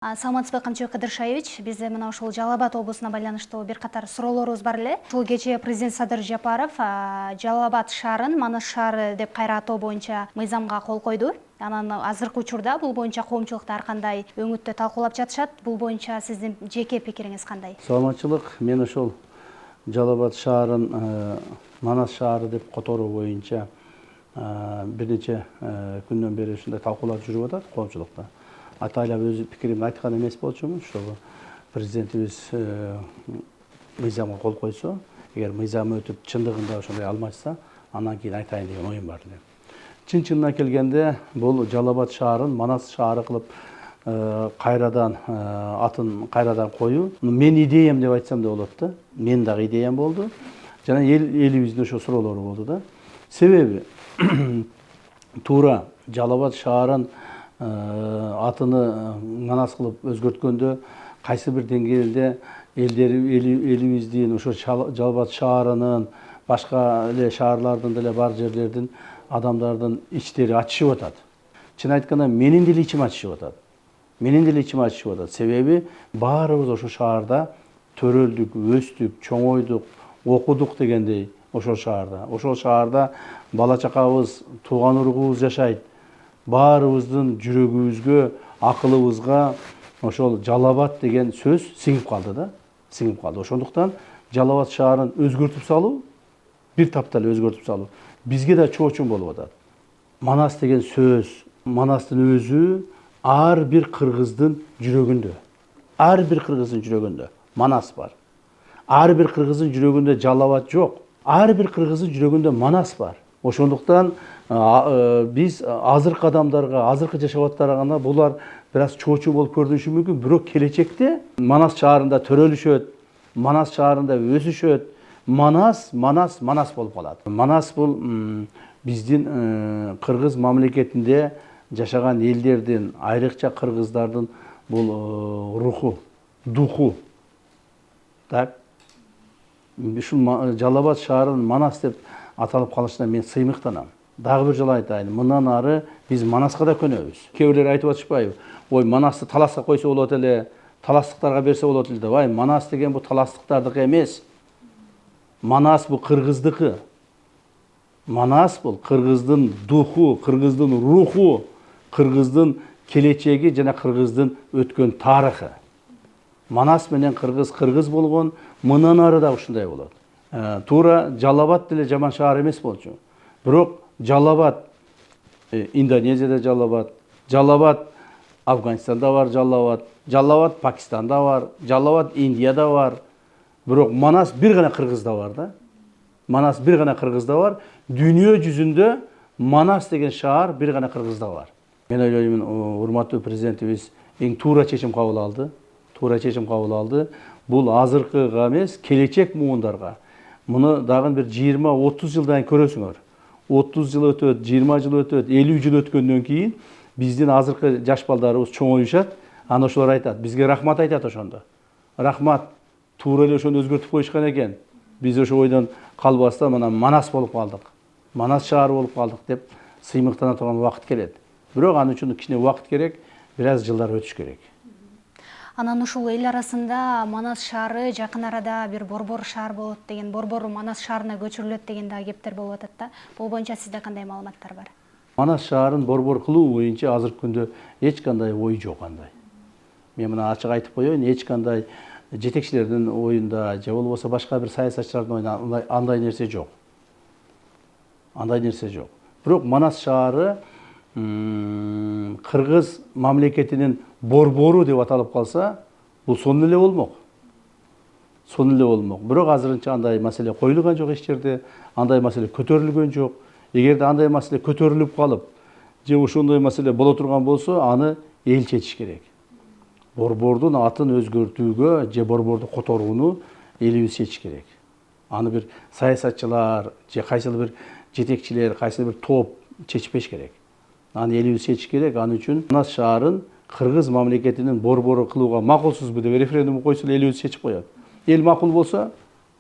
Саламатсызбы, Камчыбек Кыдыршаевич. Бизде мына ушул Жалал Абад облусуна байланыштуу бир катар суроолорубуз бар эле. Ушул кечээ президент Садыр Жапаров Жалал Абад шаарын Манас шаары деп кайра атоо боюнча мыйзамга кол койду. Анан азыркы учурда бул боюнча коомчулукта ар кандай өңүттө талкуулап жатышат. Бул боюнча сиздин жеке пикириңиз кандай? Саламатчылык. Мен ошол Жалал Абад шаарын Манас шаары деп которуу боюнча бир нече күндөн бери ушундай талкуулар жүрүп атат коомчулукта. Атайлап өз пикиримди айткан эмес болчумун. Ошол президентибиз мыйзамга кол койсо, эгер мыйзам өтүп чындыгында ошондой алмашса, андан кийин айтайын деген оюм бар эле. Чын-чынына келгенде бул Жалал Абад шаарын Манас шаары кылып кайрадан атын кайрадан коюу менин идеям деп айтсам да болот да. Менин дагы идеям болду. Жана элибиздин ошо суроолору болду да. Себеби туура Жалал Абад шаарын атыны Манас кылып өзгөрткөндө кайсы бир деңгээлде элибиздин ошо Жалал Абад шаарынын башка эле шаарлардын деле бар жерлердин адамдардын ичтери ачышып атат. Чын айтканда менин деле ичим ачышып атат. Менин деле ичим ачышып атат. Себеби баарыбыз ошо шаарда төрөлдүк, өстүк, чоңойдук, окудук дегендей ошол шаарда. Ошол шаарда бала чакабыз, тууган уругубуз жашайт. Баарыбыздын жүрөгүбүзгө, акылыбызга ошол Жалал Абад деген сөз сиңип калды да. Сиңип калды. Ошондуктан Жалал Абад шаарын өзгөртүп салуу, бир таптал өзгөртүп салуу бизге да чоочун болуп атат. Манас деген сөз, Манастын өзү ар бир кыргыздын жүрөгүндө. Ар бир кыргыздын жүрөгүндө Манас бар. Ар бир кыргыздын жүрөгүндө Жалал Абад жок. Ар бир кыргыздын жүрөгүндө Манас бар. Ошондуктан биз азыркы адамдарга, азыркы жашап аткандарга булар бир аз чоочу болуп көрүнүшү мүмкүн, бирок келечекте Манас шаарында төрөлүшөт, Манас шаарында өсүшөт, Манас болуп калат. Манас бул биздин кыргыз мамлекетинде жашаган элдердин, айрыкча кыргыздардын бул руху, духу. Так. Ушул Жалал Абад шаарын Манас деп аталып калышына мен сыймыктанам. Дагы бир жолу айтайын, мындан ары биз Манаска да көнөбүз. Кээ бирлер айтып атышпайбы? Ой, Манасты таласка койсо болот эле, таластыктарга берсе болот эле деп. Ай, Манас деген бул таластыктардыкы эмес. Манас бул кыргыздыкы. Манас бул кыргыздын духу, кыргыздын руху, кыргыздын келечеги жана кыргыздын өткөн тарыхы. Манас менен кыргыз болгон, мындан ары да ушундай болот. Туура Жалал Абад деле жаман шаар эмес болчу. Бирок Жалал Абад Индонезияда Жалал Абад, Жалал Абад Афганистанда бар Жалал Абад, Жалал Абад Пакистанда бар, Жалал Абад Индияда бар. Бирок Манас бир гана кыргызда бар да. Манас бир гана кыргызда бар. Дүйнө жүзүндө Манас деген шаар бир гана кыргызда бар. Мен ойлоймун, урматтуу президентибиз эң туура чечим кабыл алды. Туура чечим кабыл алды. Бул азыркыга эмес, келечек муундарга. Муну дагы бир 20-30 жылдан көрөсүңөр. 30 жыл өтөт, 20 жыл өтөт, 50 жыл өткөндөн кийин биздин азыркы жаш балдарыбыз чоңоюшат. Аны ошолор айтат, бизге рахмат айтат ошондо. Рахмат, туура эле ошону өзгөртүп коюшкан экен. Биз ошо ойдон калбастан мына Манас болуп калдык. Манас шаары болуп калдык деп сыймыктана турган убакыт келет. Бирок аны үчүн кичине убакыт керек, бир аз жылдар өтүш керек. Анан ушул эл арасында Манас шаары жакын арада бир борбор шаар болот деген, борбор Манас шаарына көчүрүлөт деген да кептер болуп атат да. Бул боюнча сизде кандай маалыматтар бар? Манас шаарын борбор кылуу боюнча азыркы күндө эч кандай ой жок андай. Мен мына ачык айтып коеюн, эч кандай жетекчилердин оюнда же болбосо башка бир саясатчылардын оюнда андай нерсе жок. Андай нерсе жок. Бирок Манас шаары кыргыз мамлекетинин борбору деп аталып калса, бул сонун эле болмок. Сонун эле болмок. Бирок азырынча андай маселе коюлган жок эч жерде, андай маселе көтөрүлгөн жок. Эгерде андай маселе көтөрүлүп калып, же ошондой маселе боло турган болсо, аны эл чечиш керек. Борбордун атын өзгөртүүгө же борборду которууну элибиз чечиш керек. Аны бир саясатчылар же кайсыл бир жетекчилер, кайсыл бир топ чечпеш керек. Аны элибиз чечиш керек. Аны үчүн Манас шаарын кыргыз мамлекетинин борбору кылууга макулсузбу деп референдум койсо элибиз чечип коет. Эл макул болсо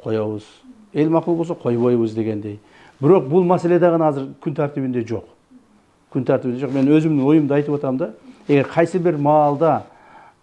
коебуз, эл макул болсо койбойбуз дегендей. Бирок бул маселе дагы азыр күн тартибинде жок. Мен өзүмдүн оюмду айтып атам да. Эгер кайсы бир маалда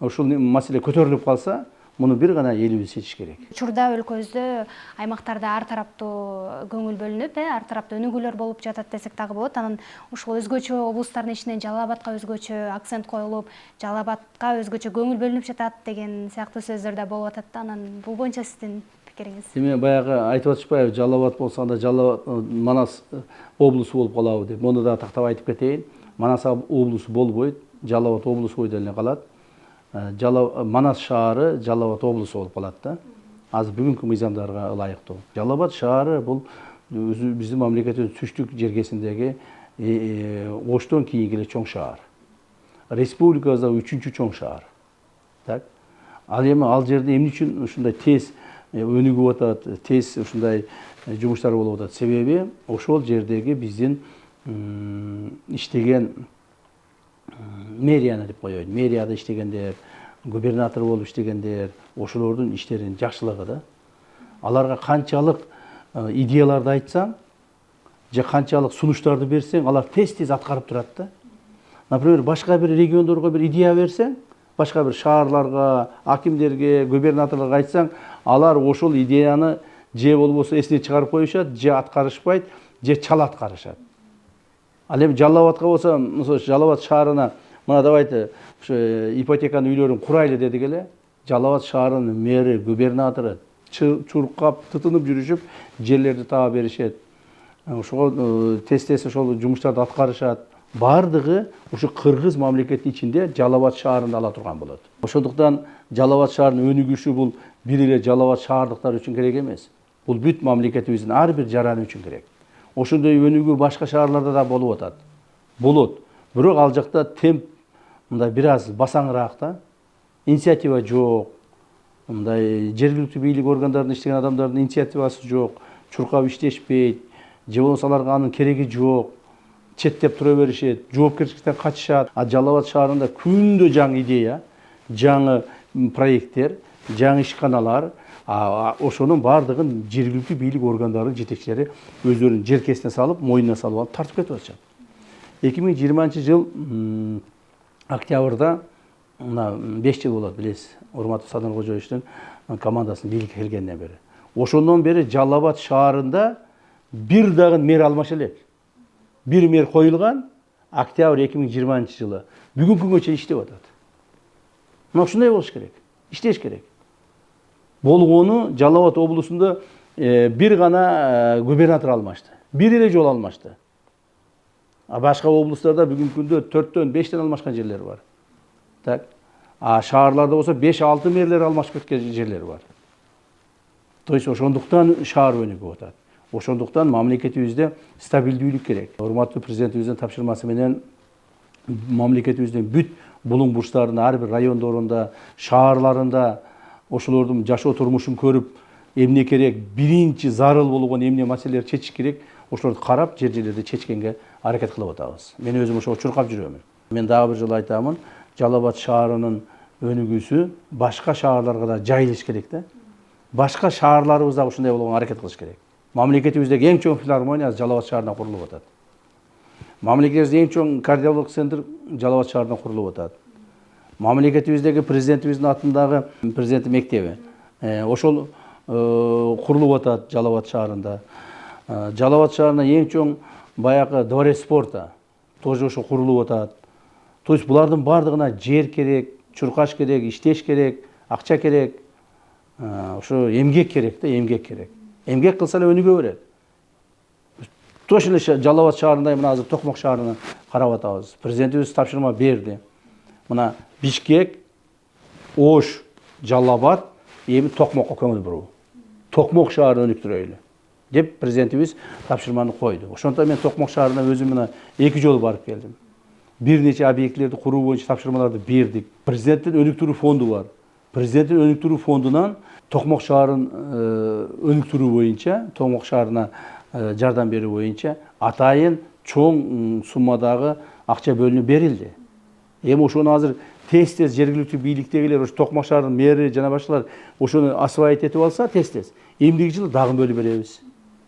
ушул маселе көтөрүлүп калса, муну бир гана элибиз чечиш керек. Учурда өлкөбүздө аймактарда ар тараптуу көңүл бөлүнүп, ар тараптуу өнүгүүлөр болуп жатат десек дагы болот. Анан ушул өзгөчө облустардын ичинен Жалал Абадка өзгөчө акцент коюлуп, Жалал Абадка өзгөчө көңүл бөлүнүп жатат деген сыяктуу сөздөр да болуп атат да. Анан бул боюнча сиздин пикириңиз? Эми баягы айтып атышпайбы, Жалал Абад болсо анда Жалал Манас облусу болуп калабы деп. Муну да тактап айтып кетейин. Манас облусу болбойт, Жалал Абад облусу бойдон эле калат. Манас шаары Жалал Абад облусу болуп калат да. Азыр бүгүнкү мыйзамдарга ылайыктуу. Жалал Абад шаары бул биздин мамлекеттин түштүк жергесиндеги Оштон кийинки эле чоң шаар. Республикабызда 3-чү чоң шаар. Так. Ал эми ал жерде эмне үчүн ушундай тез өнүгүп атат, тез ушундай жумуштар болуп атат? Себеби ошол жердеги биздин иштеген мэрияны деп коеюн. Мэрияда иштегендер, губернатор болуп иштегендер, ошолордун иштеринин жакшылыгы да. Аларга канчалык идеяларды айтсаң, же канчалык сунуштарды берсең, алар тез-тез аткарып турат да. Например, башка бир региондорго бир идея берсең, башка бир шаарларга, акимдерге, губернаторлорго айтсаң, алар ошол идеяны же болбосо эсинен чыгарып коюшат, же аткарышпайт, же чала аткарышат. Ал эми Жалал Абадка болсо, мисалы Жалал Абад шаарына мына давайте ушу ипотеканын үйлөрүн курайлы дедик эле. Жалал Абад шаарынын мэри, губернатору чуркап, тытынып жүрүшүп, жерлерди таап беришет. Ошого тез-тез ошол жумуштарды аткарышат. Бардыгы ушу кыргыз мамлекетинин ичинде Жалал Абад шаарында ала турган болот. Ошондуктан Жалал Абад шаарынын өнүгүшү бул бир эле Жалал Абад шаардыктар үчүн керек эмес. Бул бүт мамлекетибиздин ар бир жараны үчүн керек. Ошондой өнүгүү башка шаарларда да болуп атат. Болот. Бирок ал жакта темп мындай бир аз басаңыраак да. Инициатива жок. Мындай жергиликтүү бийлик органдарында иштеген адамдардын инициативасы жок. Чуркап иштешпейт. Же болбосо аларга анын кереги жок. Четтеп тура беришет, жоопкерчиликтен качышат. А Жалал Абад шаарында күндө жаңы идея, жаңы проекттер, жаңы ишканалар, ошонун бардыгын жергиликтүү бийлик органдарынын жетекчилери өздөрүнүн желкесине салып, мойнуна салып алып тартып кетип атышат. 2020-жыл октябрда мына 5 жыл болот, билесиз, урматтуу Садыр Кожоевичтин командасынын бийликке келгенден бери. Ошондон бери Жалал Абад шаарында бир дагы мэр алмаша элек. Бир мэр коюлган октябрь 2020-жылы. Бүгүнкү күнгө чейин иштеп атат. Мына ушундай болуш керек. Иштеш керек. Болгону Жалал Абад облусунда бир гана губернатор алмашты. Бир эле жолу алмашты. А башка облустарда бүгүнкү күндө 4-төн 5тен алмашкан жерлер бар. Так. А шаарларда болсо 5-6 мэрлер алмашып кеткен жерлер бар. То есть ошондуктан шаар өнүгүп атат. Ошондуктан мамлекетибизде стабилдүүлүк керек. Урматтуу президентибиздин тапшырмасы менен мамлекетибиздин бүт булуң бурчтарынын ар бир райондорунда, шаарларында ошолордун жашоо турмушун көрүп, эмне керек, биринчи зарыл болгон эмне маселелерди чечиш керек, ошолорду карап, жер-жерлерди чечкенге аракет кылып атабыз. Мен өзүм ошого чуркап жүрөмүн. Мен дагы бир жолу айтамын, Жалал Абад шаарынын өнүгүүсү башка шаарларга да жайылыш керек да. Башка шаарларыбыз да ушундай болгонго аракет кылыш керек. Мамлекетибиздеги эң чоң филармония Жалал Абад шаарында курулуп атат. Мамлекетибиздеги эң чоң кардиологик центр Жалал Абад шаарында курулуп атат. Мамлекетибиздеги президентибиздин атындагы президенттин мектеби ошол курулуп атат Жалал Абад шаарында. Жалал Абад шаарында эң чоң баягы дворец спорта тоже ошо курулуп атат. То есть булардын бардыгына жер керек, чуркаш керек, иштеш керек, акча керек, ошо эмгек керек да, эмгек керек. Эмгек кылса эле өнүгө берет. Точно эле Жалал Абад шаарында мына азыр Токмок шаарына карап атабыз. Президентибиз тапшырма берди. Мына Бишкек, Ош, Жалал Абад, эми Токмокко көңүл буруу. Токмок шаарын өнүктүрөйлү деп президентибиз тапшырманы койду. Ошондуктан мен Токмок шаарына өзүм мына 2 жолу барып келдим. Бир нече объектилерди куруу боюнча тапшырмаларды бердик. Президенттин өнүктүрүү фонду бар. Президенттин өнүктүрүү фондунан Токмок шаарын өнүктүрүү боюнча, Токмок шаарына жардам берүү боюнча атайын чоң суммадагы акча бөлүнүп берилди. Эми ошону азыр тез-тез жергиликтүү бийликтегилер, ошо Токмок шаарынын мэри жана башкалар ошону освоить этип алса тез-тез. Эмдиги жылы дагы бөлүп беребиз.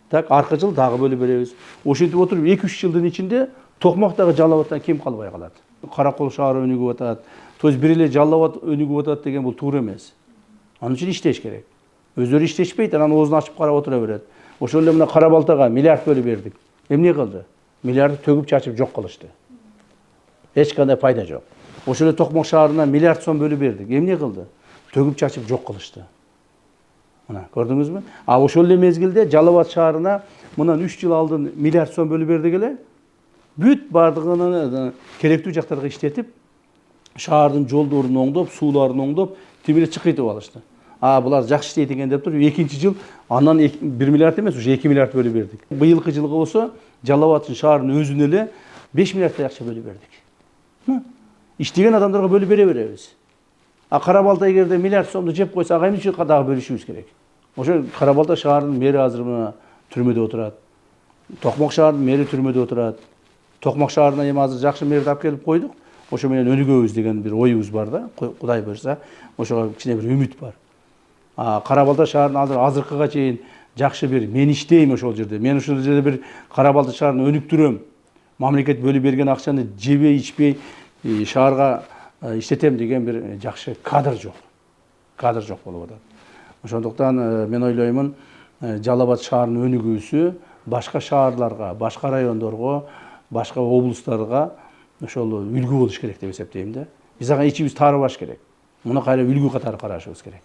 Так, аркы жылы дагы бөлүп беребиз. Ошентип отуруп 2-3 жылдын ичинде Токмоктогу Жалал Абадтан кем калбай калат. Каракол шаары өнүгүп атат, То есть бир эле Жалал Абад өнүгүп атат деген бул туура эмес. Анын үчүн иштеш керек. Өздөрү иштешпейт, анан оозун ачып карап отура берет. Ошол эле мына Кара Балтага миллиард бөлүп бердик. Эмне кылды? Миллиарды төгүп чачып жок кылышты. Эч кандай пайда жок. Ошол эле Токмок шаарына миллиард сом бөлүп бердик. Эмне кылды? Төгүп чачып жок кылышты. Мына көрдүңүзбү? А ошол эле мезгилде Жалал Абад шаарына мындан 3 жыл алдын миллиард сом бөлүп бердик эле. Бүт бардыгын керектүү жактарга иштетип, шаардын жолдорун оңдоп, сууларын оңдоп, тип эле чыкытып алышты. А булар жакшы иштейт экен деп туруп, экинчи жыл андан 1 миллиард эмес, уже 2 миллиард бөлүп бердик. Быйылкы жылга болсо Жалал Абад шаарынын өзүнө эле 5 миллиардтай акча бөлүп бердик. Иштеген адамдарга бөлүп бере беребиз. А Кара Балта эгерде миллиард сомду жеп койсо, ага эмне үчүн дагы бөлүшүбүз керек? Ошо Кара Балта шаарынын мэри азыр мына түрмөдө отурат. Токмок шаарынын мэри түрмөдө отурат. Токмок шаарына эми азыр жакшы мэрди алып келип койдук. Ошо менен өнүгөбүз деген бир оюбуз бар да. Кудай буйрса, ошого кичине бир үмүт бар. А Кара Балта шаарына азыркыга чейин жакшы бир мен иштейм ошол жерде. Мен ошол жерде бир Кара Балта шаарын өнүктүрөм. Мамлекет бөлүп берген акчаны жебей, ичпей шаарга иштетем деген бир жакшы кадр жок. Кадр жок болуп атат. Ошондуктан мен ойлоймун, Жалал Абад шаарынын өнүгүүсү башка шаарларга, башка райондорго, башка облустарга ошол үлгү болуш керек деп эсептейм да. Биз ага ичибиз таарыбаш керек. Муну кайра үлгү катары карашыбыз керек.